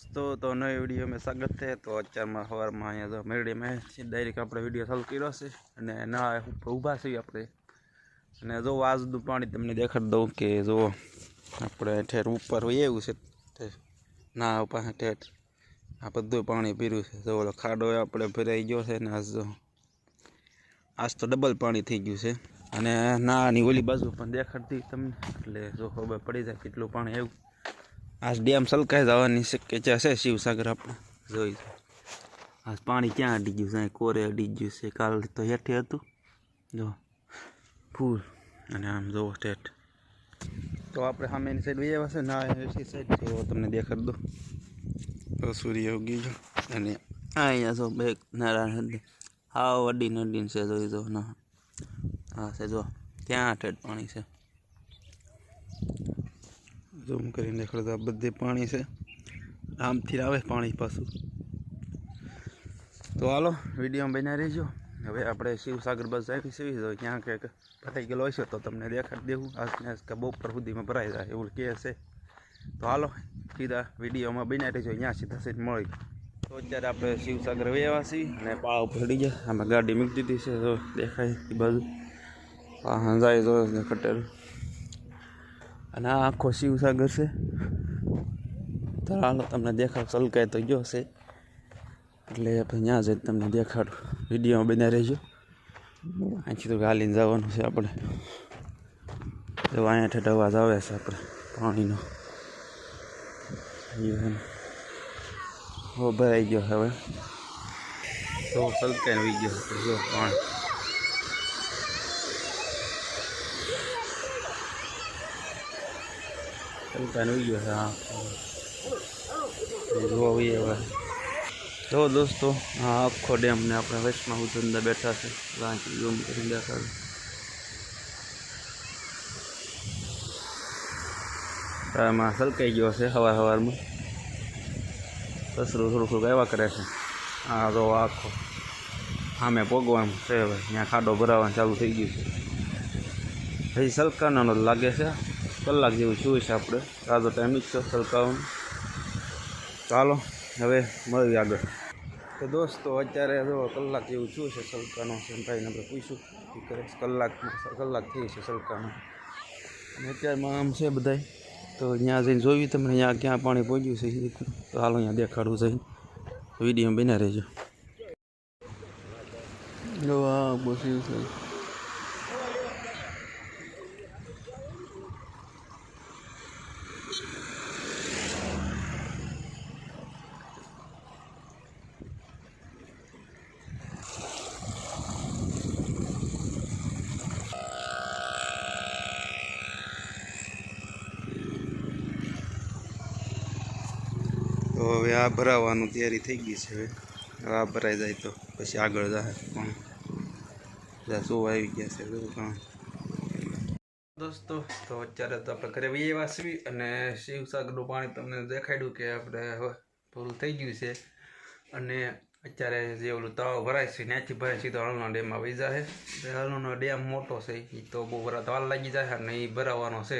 तो नए वीडियो में स्वागत है। तो अचार सवार में अँ तो मेरडी में डायरेक्ट अपने वीडियो चालू करो से ना ऊभा छे अपने जो આજનું પાણી તમને દેખાડી દઉં કે જો આપણે ઠેર ઉપર હોય એવું છે ના પાસે ઠેર આ બધું પાણી પીર્યું છે જો ઓલો ખાડો આપણે ભરાઈ ગયો છે ને આજ તો ડબલ પાણી થઈ ગયું છે અને નાની ઓલી બાજુ પણ દેખાડતી તમને એટલે જો ખબર પડી જાય કેટલું પાણી આવ્યું। आज डेम सलकाई जवानी शक्यता है शिवसागर अपने जोई आज पानी क्या अडी गयु है कोरे अडी गयु है काल तो हेठे हतुं जो फूल अने आम जो टेट तो आपणे सामेनी साइड वही आव्या छे ना एसी साइड तो तमने देखाडी दो तो सूर्य उगी गयो अने अहींया जो बेग नारायण नदी हाव अडी नदी छे जोई जो ना हाँ से जो त्यां ठेठ पाणी छे जूम कर देखाड़ बधे पानी से आम थी आवे पानी पासू। तो हालो वीडियो में बना रहीजो। हवे आपणे शिवसागर बस आई छे तो क्या कंईक भराई गेलो हशे तो तमने देखाड़ी देवुं आज के बपोर सुधीमां भराई जाए एवुं कहे छे। तो हालो सीधा वीडियो में बना रहीजो अहींया सीधा सीध मळी। तो अत्यारे आपणे शिवसागर वया छीए अने पाव चढ़ी गया आमां गाड़ी मूकी दीधी छे तो देखाय ए बाजू आ जाए तो कटेल અને આ આખો શિવસાગર છે। તો હાલો તમને દેખાડ સલકાય તો ગયો છે એટલે આપણે ત્યાં જઈને તમને દેખાડું વિડીયોમાં બન્યા રહેજો। અહીંથી તો ગાલીને જવાનું છે આપણે તો અહીંયા ઠેઠ અવાજ આવે છે આપણે પાણીનો હો ભરાઈ ગયો હવે તો સલકાઈને વી ગયો જો પાણી हाँ तो दोस्तों हाँ आखो डेम ने अपने वैष्णव अंदर बैठा से जूम कर देखा सलकाई गयो से हवा हवार में कसरू थोड़ा थोड़ा एवं करे हाँ तो आखो हाँ मैं पोगवा से यहाँ खाडो भरावा चालू थी गयु है सलकाना लगे से कलाक जेवुं छुं छे आपणे ताजो टाइम ज छे सलकावनो। चालो हवे मळीए आगळ। तो दोस्तों अत्यारे जो कलाक जेवुं छुं छे सलकानो छे भाईने आपणे पूछ्युं कि करे कलाक थई छे सलकानो अने अत्यारमां आम छे बधाय तो त्यां जईने जोयुं तमने त्यां क्यां पाणी पहोंच्युं छे तो हालो त्यां देखाडुं जईने विडियोमां बन्या रहेजो। जो आ बस्યું છે तो हवे आ भरावानी तैयारी थई गई है। हवे आ भराई जाए तो पछी आगळ जाए पण सो आई गया से दोस्तों। तो अत्यारे तो आपणे घरे वही एवा छीए अने शिवसागरनुं पाणी तमने देखाड्युं के आपणे हवे पूरुं थई गयुं छे अने अत्यारे जे ओલું તળાવ ભરાય છે ત્યાંથી ભરાય સીધો હળવદના ડેમમાં વહી જાય। હળવદનો ડેમ મોટો છે એ તો બહુ વરસાદ વાર લાગી જાય અને એ ભરાવાનો છે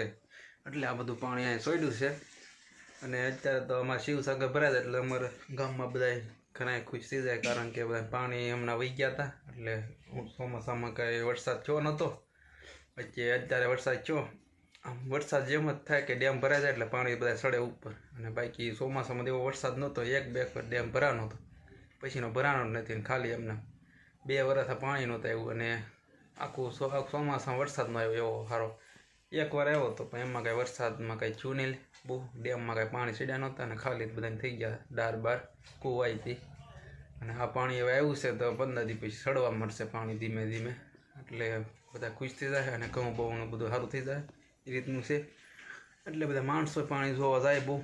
એટલે આ બધું પાણી અહીં છોડ્યું છે। અને અત્યારે તો અમારે શિવસાગર ભરાય એટલે અમારે ગામમાં બધા ઘણા ખુશ થઈ જાય કારણ કે બધા પાણી હમણાં વહી ગયા હતા એટલે ચોમાસામાં કાંઈ વરસાદ થયો નહોતો પછી અત્યારે વરસાદ થયો વરસાદ જેમ જ થાય કે ડેમ ભરાઈ જાય એટલે પાણી બધા સડે ઉપર અને બાકી ચોમાસામાં એવો વરસાદ નહોતો એક બે વખત ડેમ ભરાનો હતો પછીનો ભરાનો જ નથી ને ખાલી એમને 2 વર્ષથી પાણી નહોતું આવ્યું અને આખું ચોમાસામાં વરસાદ ન આવ્યો એવો સારો એકવાર આવ્યો હતો પણ એમાં કાંઈ વરસાદમાં કાંઈ થયું નહીં બહુ ડેમમાં કાંઈ પાણી ચડ્યા નહોતા અને ખાલી બધાને થઈ ગયા ડાર બાર કૂવાઈ હતી અને આ પાણી હવે આવ્યું છે તો 15 દી પછી સડવા મળશે પાણી ધીમે ધીમે એટલે બધા ખુશ થઈ જાય અને ઘઉં બહુનું બધું સારું થઈ જાય એ રીતનું છે એટલે બધા માણસો પાણી જોવા જાય બહુ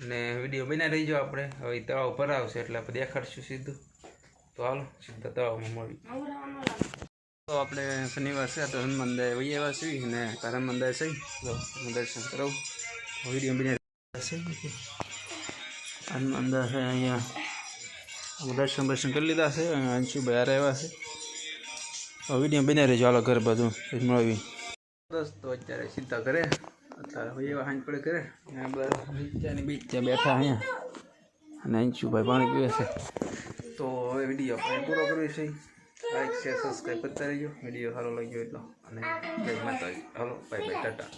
અને વિડીયો બનાવી રહીજો આપણે હવે તળાવ ભરાવશે એટલે આપણે દેખાડશું સીધું। તો હાલો સીધા તળાવમાં મળીએ। तो अपने शनिवार से तो हनुमान मंदिर वही आवासी ने कारण मंदिर से दर्शन करो वीडियो बना हनुमान मंदिर है अँ दर्शन दर्शन कर लीधा से अंशु भाई रहा है वीडियो बना रही चालो घर बाजू मळी दोस्तों अत्यारे सीधा करे अत्यारे भाई हांज पड़े करे बीचा बैठा अँ અને અંશુભાઈ પાણી પીવે છે. તો હવે વિડીયો આપણે પૂરો કરવી છે. લાઈક શેર સબસ્ક્રાઈબ કરતા રહીજો. વિડીયો સારો લાગ્યો એટલો અને જય માતાજી. હાલો બાય બાય ટાટા.